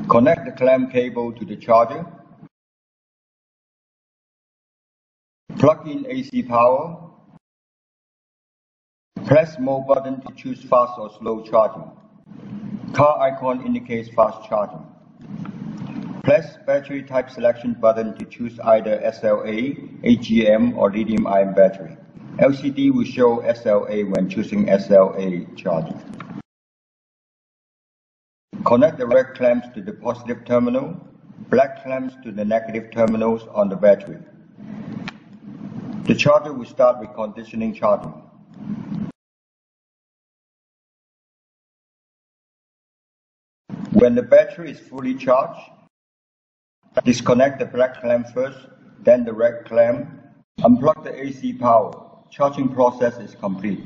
Connect the clamp cable to the charger. Plug in AC power. Press More button to choose fast or slow charging. Car icon indicates fast charging. Press Battery Type Selection button to choose either SLA, AGM or lithium-ion battery. LCD will show SLA when choosing SLA charging. Connect the red clamps to the positive terminal, black clamps to the negative terminals on the battery. The charger will start reconditioning charging. When the battery is fully charged, disconnect the black clamp first, then the red clamp. Unplug the AC power. Charging process is complete.